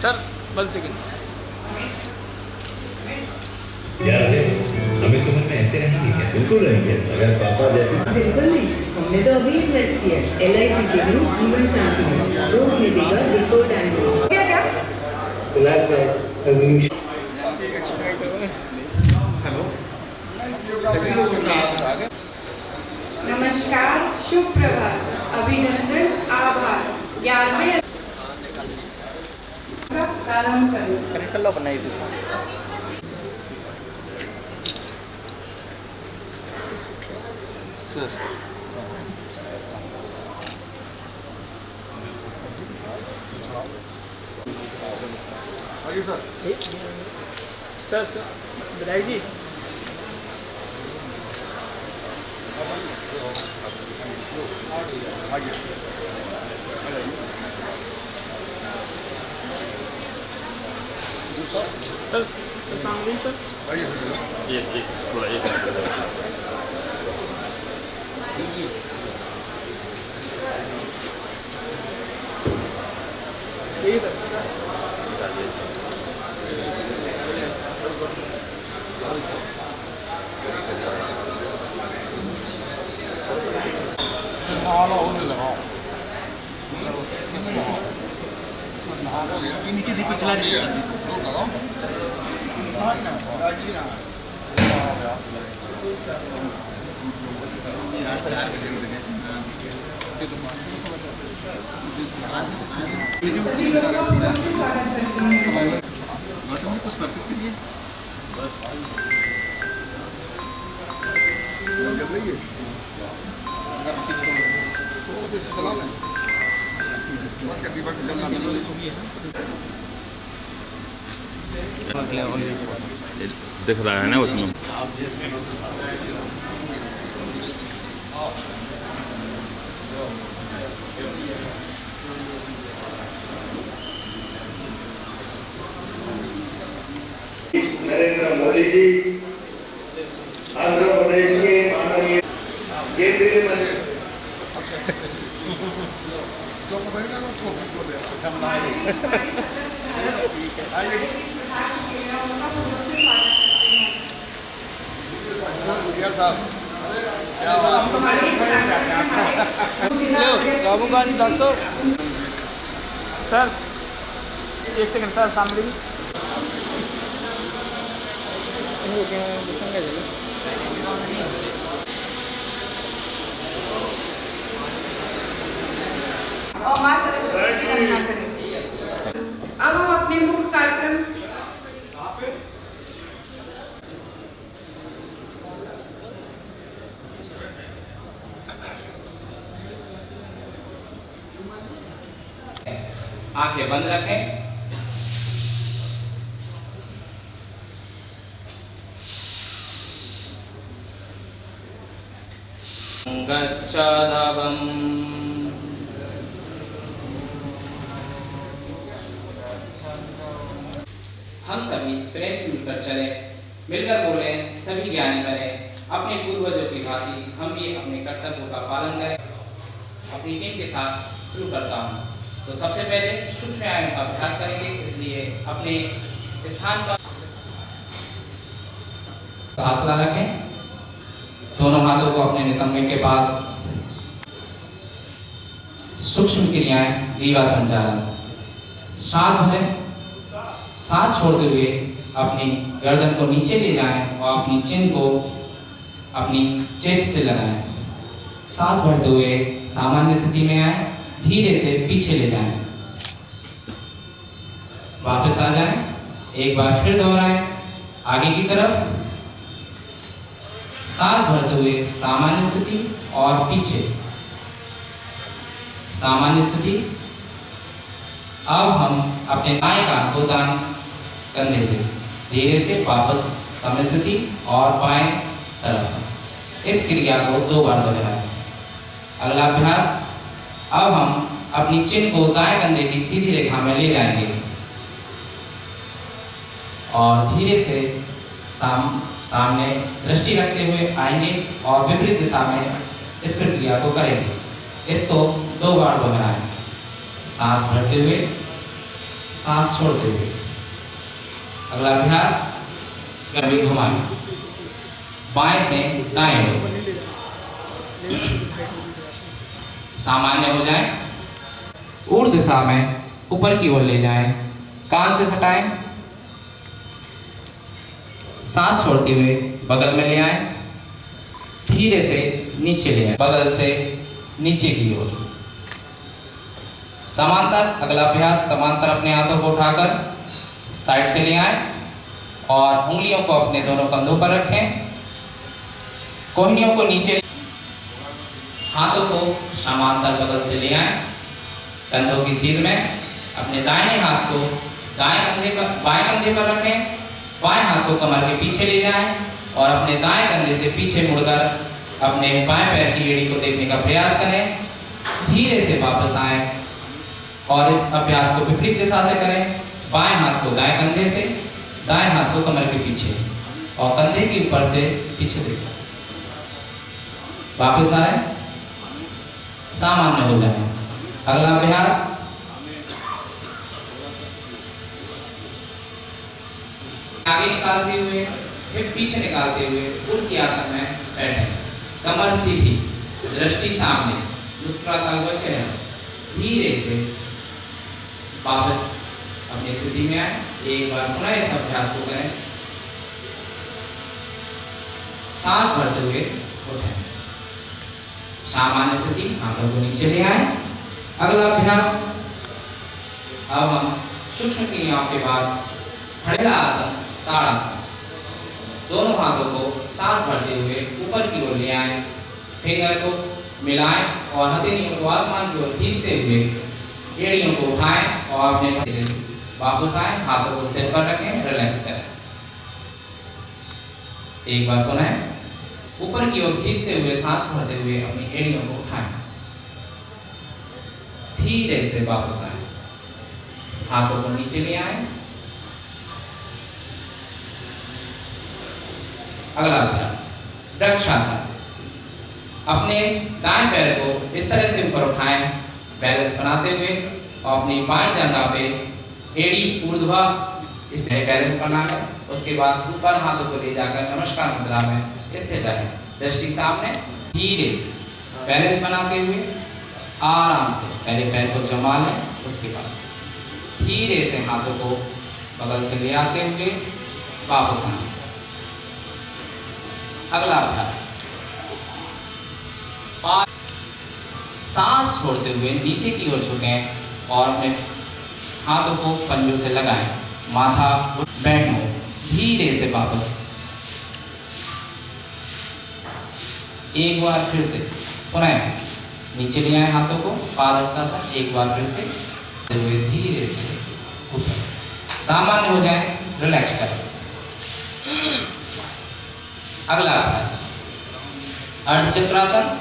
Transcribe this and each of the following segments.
Sir 1 second. यार अजय, हमें समझ में ऐसे रहेंगे क्या? बिल्कुल रहेंगे, अगर पापा जैसे। बिल्कुल नहीं, हमने तो अभी इन्वेस्ट किया LIC के लिए जीवन शांति में, जो हमें देगा डिफर्ड एनुअल। क्या क्या? Relax guys. हेलो सभी लोग नमस्कार, शुभ प्रभात, अभिनंदन, आभार। 11वें प्रारंभ करें। बनाई सर आइए सर। सर विधायक जी आइए सर सामने सर आइए ये थोड़ा एक ठीक है नीचे देखो चला दीजिए कुछ करते कीजिए बस जल रही है चला लें दीपक से जलना दिख रहा है ना उसमें। नरेंद्र मोदी जी आंध्र प्रदेश के माननीय केंद्रीय मंत्री Rahul Gandhi doctor sir 1 second sir सामने और मां सरस्वती की रक्षा करें। अब हम अपने मुख्य कार्यक्रम आंखें बंद रखें। गच्छाधवम् हम सभी प्रेम से मिलकर चले, मिलकर बोले, सभी ज्ञानी बने, अपने पूर्वजों की भांति हम भी अपने कर्तव्यों का पालन करें। अपनी टीम के साथ शुरू करता हूँ। तो सबसे पहले सूक्ष्म व्यायाम का अभ्यास करेंगे, इसलिए अपने स्थान पर हौसला रखें। दोनों हाथों को अपने नितंबे के पास। सूक्ष्म क्रियाएं, रीवा संचालन। सांस भरें, सांस छोड़ते हुए अपनी गर्दन को नीचे ले जाएं और अपनी चिन को अपनी चेस्ट से लगाएं। सांस भरते हुए सामान्य स्थिति में आए, धीरे से पीछे ले जाएं, वापस आ जाएं, एक बार फिर दोहराएं, आगे की तरफ। सांस भरते हुए सामान्य स्थिति, और पीछे, सामान्य स्थिति। अब हम अपने दाएं कान को दाएं कंधे से धीरे से वापस समय स्थिति और बाएं तरफ। इस क्रिया को 2 बार दोहराएं। अगला अभ्यास, अब हम अपनी चिन्ह को दाएं कंधे की सीधी रेखा में ले जाएंगे और धीरे से सामने दृष्टि रखते हुए आएंगे और विपरीत दिशा में इस प्रक्रिया को करेंगे। इसको 2 बार दोहराएं। सांस भरते हुए, सांस छोड़ते हुए। अगला अभ्यास, गर्मी घुमाएं बाएं से दाएं ओर, सामान्य हो जाएं। ऊर्ध्व दिशा में ऊपर की ओर ले जाएं, कान से सटाएं। सांस छोड़ते हुए बगल में ले आएं, धीरे से नीचे ले आएं, बगल से नीचे की ओर। समांतर, अगला अभ्यास, समांतर अपने हाथों को उठाकर साइड से ले आएं और उंगलियों को अपने दोनों कंधों पर रखें। कोहनियों को नीचे, हाथों को समांतर बगल से ले आएं, कंधों की सीध में। अपने दाहिने हाथ को दाएं कंधे पर, बाएं कंधे पर रखें। बाएं हाथ को कमर के पीछे ले जाएं और अपने दाएं कंधे से पीछे मुड़कर अपने बाएं पैर की एड़ी को देखने का प्रयास करें। धीरे से वापस आएं और इस अभ्यास को विपरीत दिशा से करें। बाएं हाथ को दाएं कंधे से, दाएं हाथ को कमर के पीछे और कंधे के ऊपर से पीछे देखें। वापस आए, सामान्य हो जाए। अगला अभ्यास, आगे निकालते हुए फिर पीछे निकालते हुए कुर्सी आसन में बैठे, कमर सीधी, दृष्टि सामने, मुस्कुराता हुआ चेहरा। धीरे से वापस अपनी स्थिति में आए। एक बार पुनः इस अभ्यास को करें। सांस भरते हुए उठें, सामान्य स्थिति, हाथों को नीचे ले आए। अगला अभ्यास, अब हम सूक्ष्म क्रियाओं के बाद खड़ेला आसन, ताड़ासन। दोनों हाथों को सांस भरते हुए ऊपर की ओर ले आएं, फिंगर को मिलाएं और हथेलियों को आसमान की ओर खींचते हुए एड़ियों को उठाएं और अपने वापस आएं। हाथों को सिर पर रखें, रिलैक्स करें। एक बार पुनः ऊपर की ओर खींचते हुए सांस भरते हुए अपनी एड़ियों को उठाएं। धीरे से वापस आएं, हाथों को नीचे ले आएं। अगला अभ्यास, वृक्षासन। अपने दाएं पैर को इस तरह से ऊपर उठाएं, बैलेंस बनाते हुए और अपनी बाएं जांघा पे एड़ी ऊर्ध्व इस तरह बैलेंस बना है। उसके बाद ऊपर हाथों को ले जाकर नमस्कार मुद्रा में स्थित रहें, दृष्टि सामने। धीरे से बैलेंस बनाते हुए आराम से पहले पैर को जमा लें, उसके बाद धीरे से हाथों को बगल से ले आते हुए वापस आएं। अगला अभ्यास, सांस छोड़ते हुए नीचे की ओर झुकें और अपने हाथों को पंजों से लगाएं, माथा बैठो। धीरे से वापस, एक बार फिर से पुनः नीचे ले आए हाथों को, पादहस्तासन। एक बार फिर से धीरे से ऊपर, सामान्य हो जाए, रिलैक्स करें। अगला अभ्यास, अर्धचक्रासन।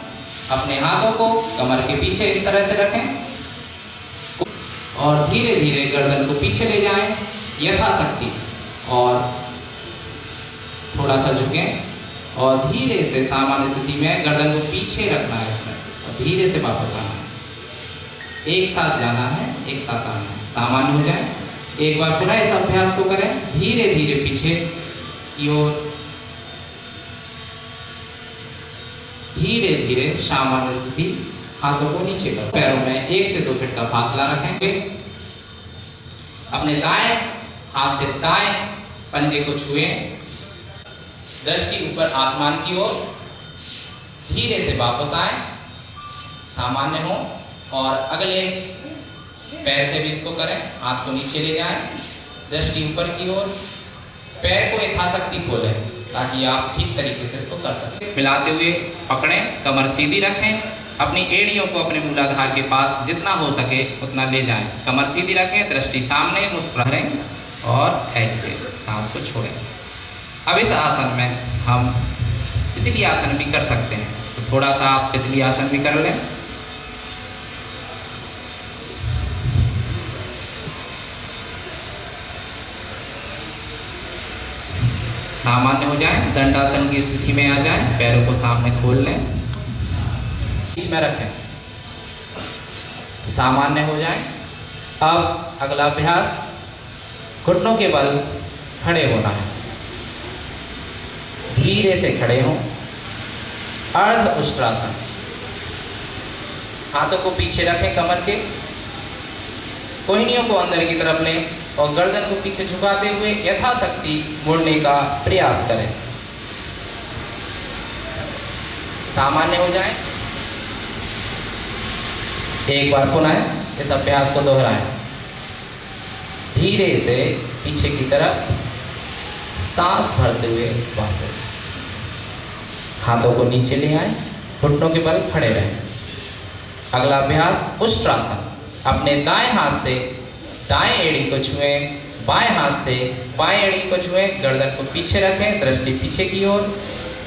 अपने हाथों को कमर के पीछे इस तरह से रखें और धीरे धीरे गर्दन को पीछे ले जाएं यथाशक्ति और थोड़ा सा झुकें और धीरे से सामान्य स्थिति में गर्दन को पीछे रखना है इसमें और धीरे से वापस आना है। एक साथ जाना है, एक साथ आना है, सामान्य हो जाए। एक बार पुनः इस अभ्यास को करें, धीरे धीरे पीछे की ओर, धीरे धीरे सामान्य स्थिति, हाथों को नीचे करो। पैरों में 1 से 2 फीट का फासला रखेंगे। अपने दाएं हाथ से दाएं पंजे को छुएं, दृष्टि ऊपर आसमान की ओर। धीरे से वापस आए, सामान्य हो और अगले पैर से भी इसको करें। हाथ को नीचे ले जाएं, दृष्टि ऊपर की ओर, पैर को यथाशक्ति खोलें। ताकि आप ठीक तरीके से इसको कर सकें। मिलाते हुए पकड़ें, कमर सीधी रखें, अपनी एड़ियों को अपने मूलाधार के पास जितना हो सके उतना ले जाएं। कमर सीधी रखें, दृष्टि सामने, मुस्कुराएं और एक्सेल, सांस को छोड़ें। अब इस आसन में हम तितली आसन भी कर सकते हैं, तो थोड़ा सा आप तितली आसन भी कर लें। सामान्य हो जाएं, दंडासन की स्थिति में आ जाएं, पैरों को सामने खोल लें, बीच में रखें, सामान्य हो जाएं। अब अगला अभ्यास, घुटनों के बल खड़े होना है, धीरे से खड़े हों, अर्ध उष्ट्रासन। हाथों को पीछे रखें कमर के, कोहनियों को अंदर की तरफ लें और गर्दन को पीछे झुकाते हुए यथाशक्ति मुड़ने का प्रयास करें। सामान्य हो जाएं। एक बार पुनः इस अभ्यास को दोहराएं। धीरे से पीछे की तरफ सांस भरते हुए वापस, हाथों को नीचे ले आएं, घुटनों के बल खड़े रहें। अगला अभ्यास उष्ट्रासन। अपने दाएं हाथ से दाएं एड़ी को छुएं, बाएं हाथ से बाएं एड़ी को छुएं, गर्दन को पीछे रखें, दृष्टि पीछे की ओर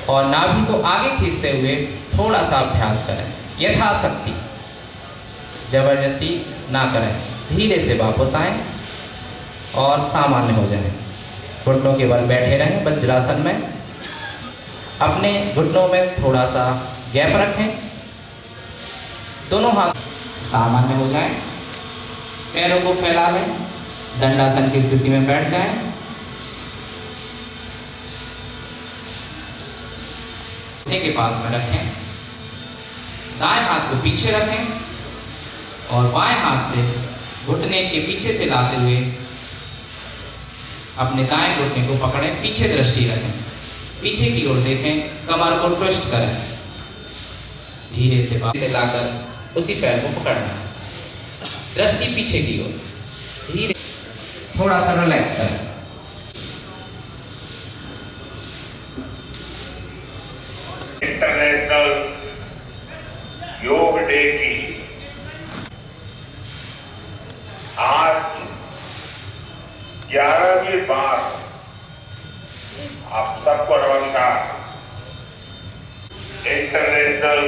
और नाभि को आगे खींचते हुए थोड़ा सा अभ्यास करें। यथाशक्ति, जबरदस्ती ना करें। धीरे से वापस आएं और सामान्य हो जाएं। घुटनों के बल बैठे रहें वज्रासन में। अपने घुटनों में थोड़ा सा गैप रखें, दोनों हाथ सामान्य हो जाएं। पैरों को फैला लें, दंडासन की स्थिति में बैठ जाएं। घुटने के पास में रखें, दाएं हाथ को पीछे रखें और बाएं हाथ से घुटने के पीछे से लाते हुए अपने दाएं घुटने को पकड़ें, पीछे दृष्टि रखें, पीछे की ओर देखें, कमर को ट्विस्ट करें। धीरे से वापस लाकर उसी पैर को पकड़ना, दृष्टि पीछे की ओर, धीरे थोड़ा सा रिलैक्स करें। इंटरनेशनल योग डे की आज 11वीं बार आप सबको नमस्कार। इंटरनेशनल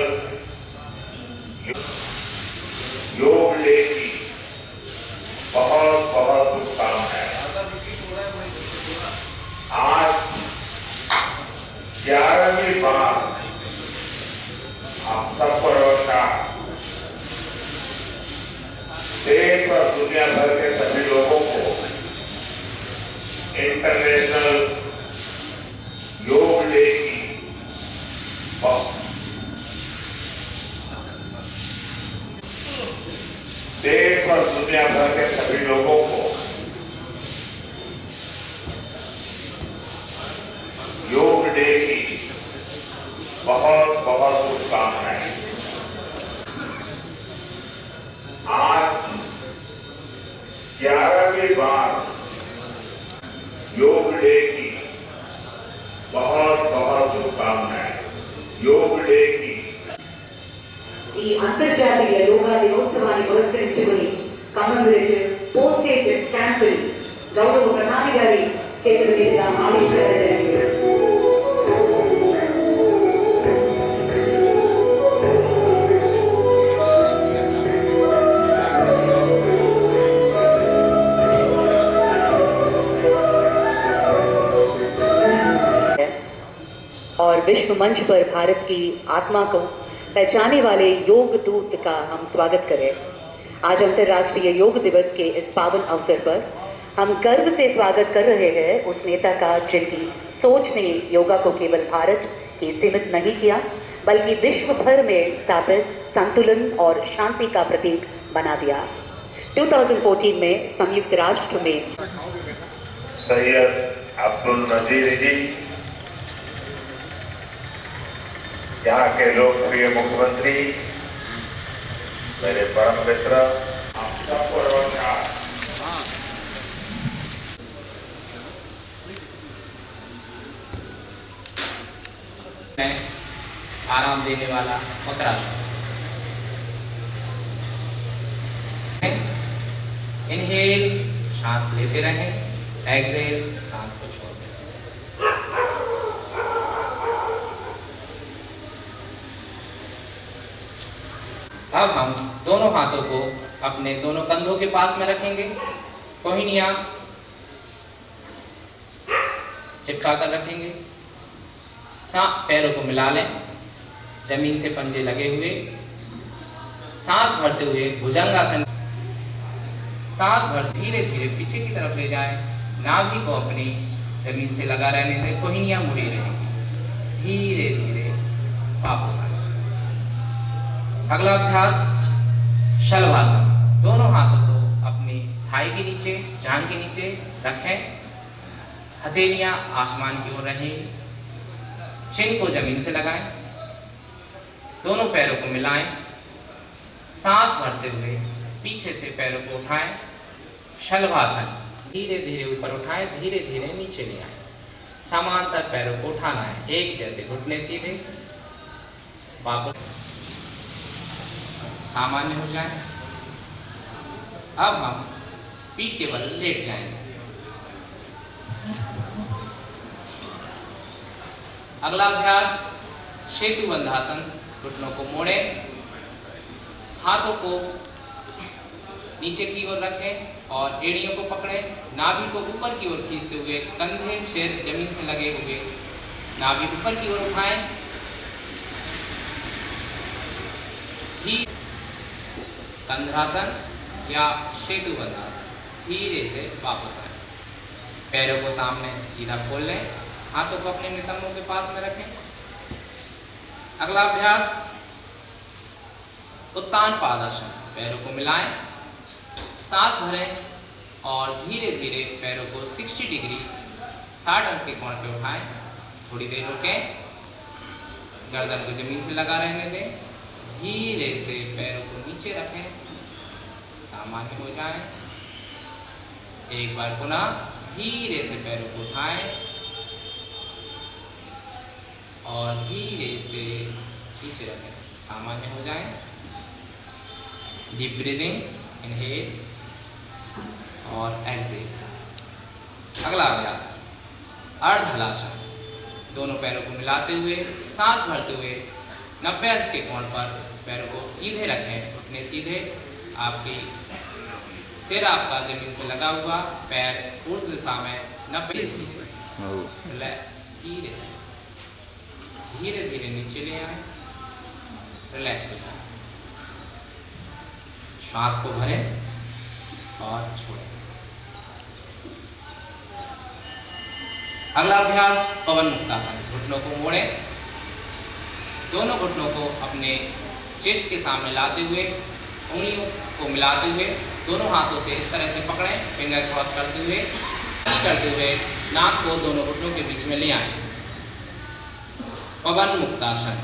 योग डे की बहुत बहुत शुभकामनाएं। आज 11वीं बार आप सबको नमस्कार। देश और दुनिया भर के सभी लोगों को इंटरनेशनल योग डे की देश और दुनिया भर के सभी लोगों को योग डे की बहुत बहुत शुभकामनाएं। आज 11वीं बार योग डे की बहुत बहुत शुभकामनाएं। योग डे की ఈ అంతర్జాతీయ యోగా దినోత్సవాన్ని పురస్కరించుకుని కమమరేటివ్ పోస్టేజ్ క్యాంపుల్ గౌరవ ప్రధాని గారి చేతుల మీదుగా ఆవిష్కరణ జరిగింది. और विश्व मंच पर भारत की आत्मा को पहचाने वाले योग दूत का हम स्वागत करें। आज अंतर्राष्ट्रीय योग दिवस के इस पावन अवसर पर हम गर्व से स्वागत कर रहे हैं उस नेता का जिनकी सोच ने योगा को केवल भारत ही सीमित नहीं किया बल्कि विश्व भर में स्थापित संतुलन और शांति का प्रतीक बना दिया। 2014 में संयुक्त राष्ट्र में सैयद अब्दुल नजीर जी, यहाँ के लोकप्रिय मुख्यमंत्री, मेरे परम मित्र, आप सबको नमस्कार। आराम देने वाला उत्तरासन। इनहेल, सांस लेते रहें, एक्सहेल, सांस को छोड़ दें। अब हम दोनों हाथों को अपने दोनों कंधों के पास में रखेंगे, कोहिनियां चिपका कर रखेंगे, पैरों को मिला लें, जमीन से पंजे लगे हुए, सांस भरते हुए भुजंगासन। सांस भर धीरे धीरे पीछे की तरफ ले जाएं, नाभि को अपनी जमीन से लगा रहने में, कोहिनियां मुड़ी रहेंगी, धीरे धीरे वापस आए। अगला अभ्यास शलभासन। दोनों हाथों को अपनी थाई के नीचे, जांघ के नीचे रखें, हथेलियां आसमान की ओर रहें, चिन को जमीन से लगाएं, दोनों पैरों को मिलाएं, सांस भरते हुए पीछे से पैरों को उठाएं, शलभासन। धीरे धीरे ऊपर उठाएं, धीरे धीरे नीचे ले आएं, समांतर पैरों को उठाना है, एक जैसे घुटने सीधे, वापस सामान्य हो जाए। अब हम पीठ के बल लेट जाएंगे। अगला अभ्यास सेतु बंधासन। घुटनों को मोड़ें, हाथों को नीचे की ओर रखें और एड़ियों को पकड़ें, नाभि को ऊपर की ओर खींचते हुए, कंधे सिर जमीन से लगे हुए, नाभि ऊपर की ओर उठाएं, कंधरासन या सेतु बंधासन। धीरे से वापस आए, पैरों को सामने सीधा खोल लें, हाथों को अपने नितंबों के पास में रखें। अगला अभ्यास उत्तान पादासन। पैरों को मिलाएं, सांस भरें और धीरे धीरे पैरों को 60 डिग्री 60 अंश के कोण पे उठाएं, थोड़ी देर रुकें, गर्दन को जमीन से लगा रहने दें, धीरे से पैरों को नीचे रखें, सामान्य हो जाएं। एक बार पुनः धीरे से पैरों को उठाएं और धीरे से नीचे रखें, सामान्य हो जाएं। डीप ब्रीदिंग, इनहेल और एक्सहेल। अगला अभ्यास अर्धहलासन। दोनों पैरों को मिलाते हुए, सांस भरते हुए 90 अंश के कोण पर पैरों को सीधे रखें, घुटने सीधे, आपकी सिर आपका जमीन से लगा हुआ, पैर ऊर्ध्व दिशा में 90 धीरे धीरे नीचे ले आए, रिलैक्स हो जाए, श्वास को भरें और छोड़ें। अगला अभ्यास पवन मुक्तासन। घुटनों को मोड़ें, दोनों घुटनों को अपने चेस्ट के सामने लाते हुए, उंगलियों को मिलाते हुए, दोनों हाथों से इस तरह से पकड़ें, फिंगर क्रॉस करते हुए नाक को दोनों घुटनों के बीच में ले आएं। पवन मुक्तासन।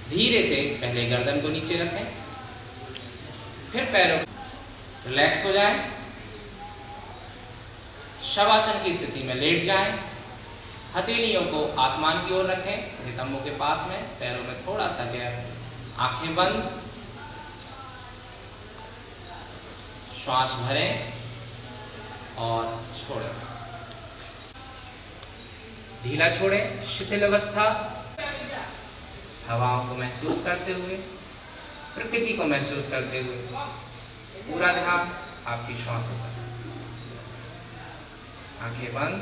धीरे से पहले गर्दन को नीचे रखें, फिर पैरों रिलैक्स हो जाएं, शवासन की स्थिति में लेट जाएं, हथेलियों को आसमान की ओर रखें, नितंबों के पास में, पैरों में थोड़ा सा गैप, आंखें बंद, श्वास भरें और छोड़ें, ढीला छोड़ें, शिथिल अवस्था, हवाओं को महसूस करते हुए, प्रकृति को महसूस करते हुए, पूरा ध्यान आपकी श्वासों पर। आंखें बंद,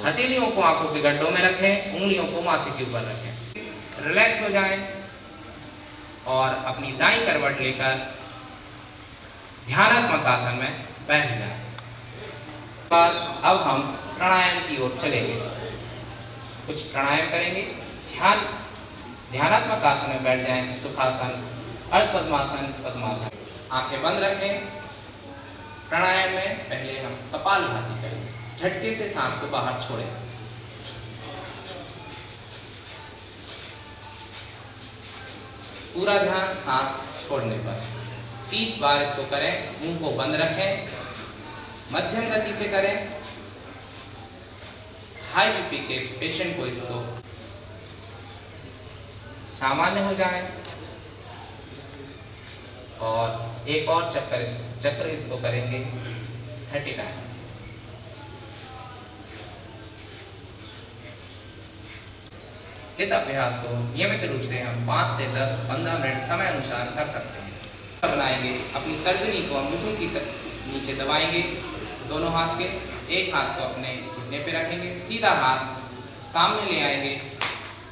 हथेलियों को आंखों के गड्ढों में रखें, उंगलियों को माथे के ऊपर रखें, रिलैक्स हो जाएं और अपनी दाईं करवट लेकर ध्यानात्मक आसन में बैठ जाएं। अब हम प्राणायाम की ओर चलेंगे, कुछ प्राणायाम करेंगे। ध्यानात्मक आसन में बैठ जाएं, सुखासन, अर्ध पद्मासन, पद्मासन। आंखें बंद रखें। प्राणायाम में पहले हम कपालभाति करेंगे, झटके से सांस को बाहर छोड़ें, पूरा ध्यान सांस छोड़ने पर। 30 बार इसको करें, मुंह को बंद रखें, मध्यम गति से करें, हाई बीपी के पेशेंट को इसको सामान्य हो जाए और एक और चक्र इसको करेंगे 30 टाइम। इस अभ्यास को नियमित रूप से हम 5 से 10-15 मिनट समय अनुसार कर सकते हैं। बनाएंगे, अपनी तर्जनी को अंगूठे की नीचे दबाएंगे, दोनों हाथ के, एक हाथ को अपने घुटने पे रखेंगे, सीधा हाथ सामने ले आएंगे,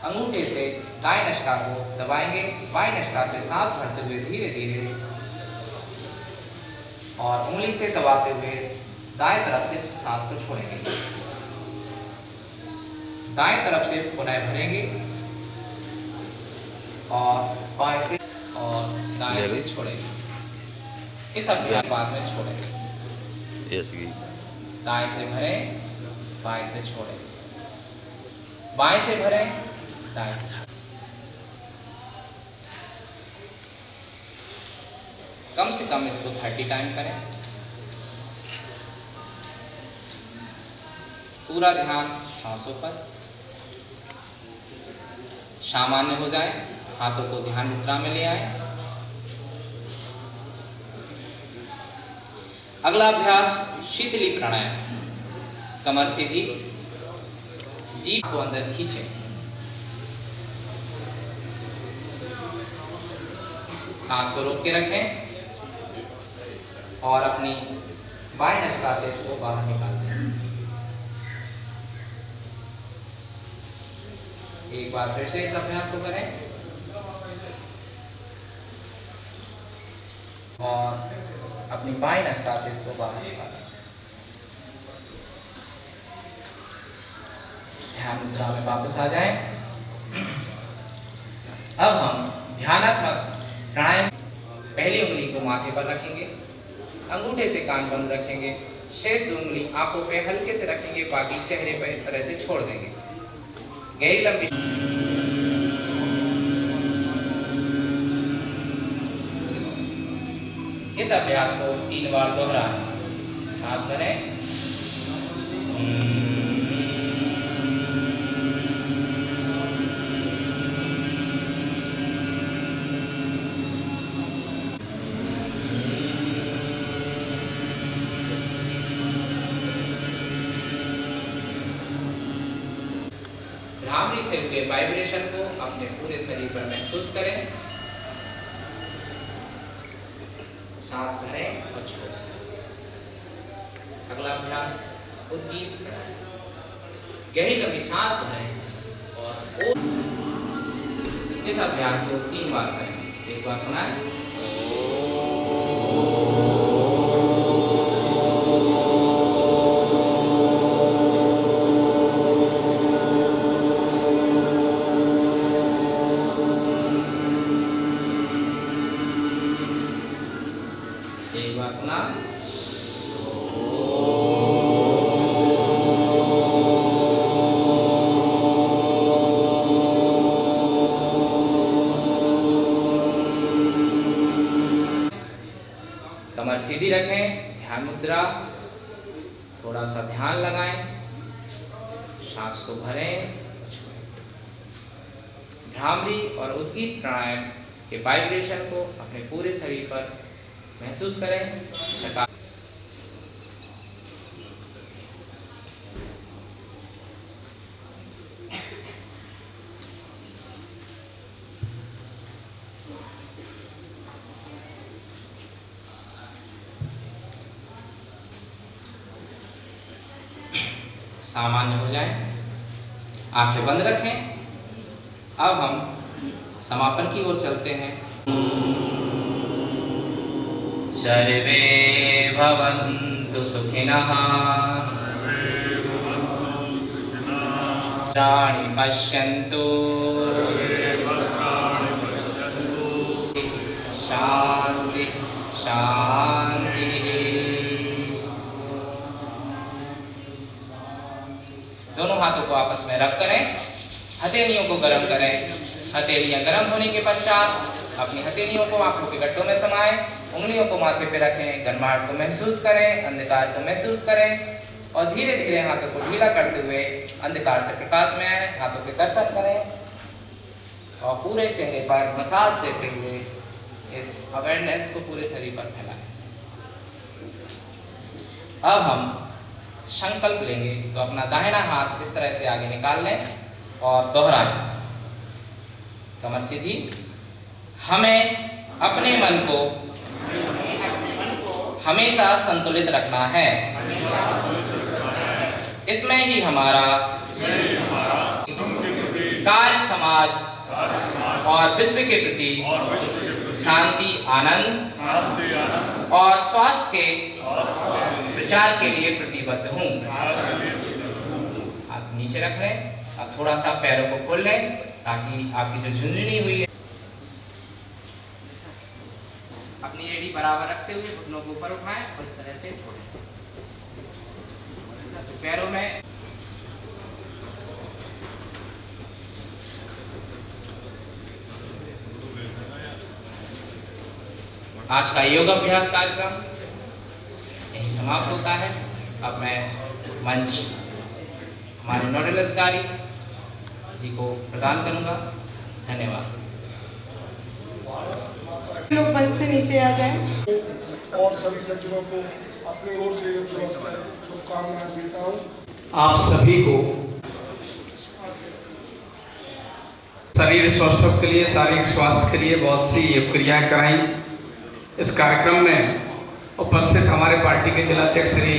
अंगूठे से दाएं नशका को दबाएंगे, बाएं नशका से सांस भरते हुए धीरे धीरे और उंगली से दबाते हुए दाएं तरफ से सांस को छोड़ेंगे, दाएं तरफ से पुनः भरेंगे और बाएं से और दाएं से छोड़ेंगे। इस अभ्यास बाद में छोड़ेंगे, दाएं से भरें, बाएं से छोड़ें, बाएं से भरें, दाएं से छोड़ें। कम से कम इसको 30 टाइम करें। पूरा ध्यान सांसों पर। सामान्य हो जाए, हाथों को ध्यान मुद्रा में ले आए। अगला अभ्यास शीतली प्राणायाम। कमर सीधी, जीभ को अंदर खींचें, सांस को रोक के रखें और अपनी बाएं नशिका से इसको बाहर निकाल दें। एक बार फिर से इस अभ्यास को करें और अपनी बाएं नशिका से इसको बाहर निकालें। ध्यान मुद्रा में वापस आ जाएं। अब हम ध्यानात्मक प्राणायाम। पहली उंगली को माथे पर रखेंगे, अंगूठे से कान बंद रखेंगे, शेष 2 उंगली आंखों पे हल्के से रखेंगे, बाकी चेहरे पर इस तरह से छोड़ देंगे। गहरी लंबी इस अभ्यास को 3 बार दोहराएं। सांस भरें, भ्रामरी से हुए वाइब्रेशन को अपने पूरे शरीर पर महसूस करें। सांस भरें और छोड़ें। अगला अभ्यास उद्गीत प्राणायाम। गहरी लंबी सांस भरें और इस अभ्यास को 3 बार करें। एक बार सुनाएं। एक बार पुनः। कमर सीधी रखें, ध्यान मुद्रा, थोड़ा सा ध्यान लगाएं, सांस को भरें, छोड़ें। भ्रामरी और उद्गीत प्राणायाम के वाइब्रेशन को अपने पूरे शरीर पर महसूस करें। सामान्य हो जाएं, आंखें बंद रखें। अब हम समापन की ओर चलते हैं। सर्वे भवन्तु सुखिनः, प्राणि पश्यन्तु, शांति शांति। दोनों हाथों को आपस में रख करें, हथेलियों को गर्म करें। हथेलियां गर्म होने के पश्चात अपनी हथेलियों को आंखों के गड्ढों में समाएं, उंगलियों को माथे पे रखें, गर्माहट को महसूस करें, अंधकार को महसूस करें। और धीरे धीरे हाथों को ढीला करते हुए अंधकार से प्रकाश में आए। हाथों के दर्शन करें और पूरे चेहरे पर मसाज देते हुए इस अवेयरनेस को पूरे शरीर पर फैलाएं। अब हम संकल्प लेंगे, तो अपना दाहिना हाथ इस तरह से आगे निकाल लें और दोहराएं। कमर सीधी। हमें अपने मन को हमेशा संतुलित रखना है। इसमें ही हमारा कार्य, समाज और विश्व के प्रति शांति, आनंद और स्वास्थ्य के विचार के लिए प्रतिबद्ध हूँ। आप नीचे रख लें। अब थोड़ा सा पैरों को खोल लें ताकि आपकी जो झुंझुनी हुई है अपनी एड़ी बराबर रखते हुए घुटनों को ऊपर उठाएं और इस तरह से छोड़ें। तो पैरों में आज का योग अभ्यास कार्यक्रम यही समाप्त होता है। अब मैं मंच हमारे नोडल अधिकारी जी को प्रदान करूंगा। धन्यवाद। लोग मंच से नीचे आ जाएं। और सभी सज्जनों को अपनी ओर से शुभकामनाएं देता हूँ। आप सभी को शरीर स्वस्थ के लिए, शारीरिक स्वास्थ्य के लिए बहुत सी योग क्रियाएं कराई। इस कार्यक्रम में उपस्थित हमारे पार्टी के जिलाध्यक्ष श्री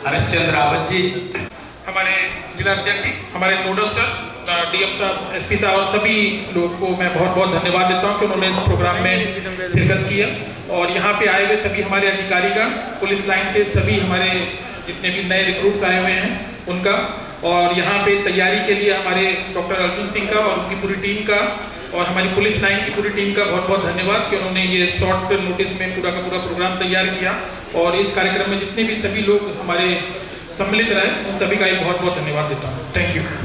हरिश्चंद्र रावत जी, हमारे जिलाध्यक्ष जी, हमारे नोडल सर, डीएम साहब, एसपी साहब और सभी लोगों को मैं बहुत बहुत धन्यवाद देता हूं कि उन्होंने इस प्रोग्राम में शिरकत किया। और यहाँ पे आए हुए सभी हमारे अधिकारीगण, पुलिस लाइन से सभी हमारे जितने भी नए रिक्रूट्स आए हुए हैं उनका, और यहाँ पे तैयारी के लिए हमारे डॉक्टर अर्जुन सिंह का और उनकी पूरी टीम का और हमारी पुलिस लाइन की पूरी टीम का बहुत बहुत धन्यवाद कि उन्होंने ये शॉर्ट नोटिस में पूरा का पूरा प्रोग्राम तैयार किया। और इस कार्यक्रम में जितने भी सभी लोग हमारे सम्मिलित रहे उन सभी का एक बहुत बहुत धन्यवाद देता हूँ। Thank you.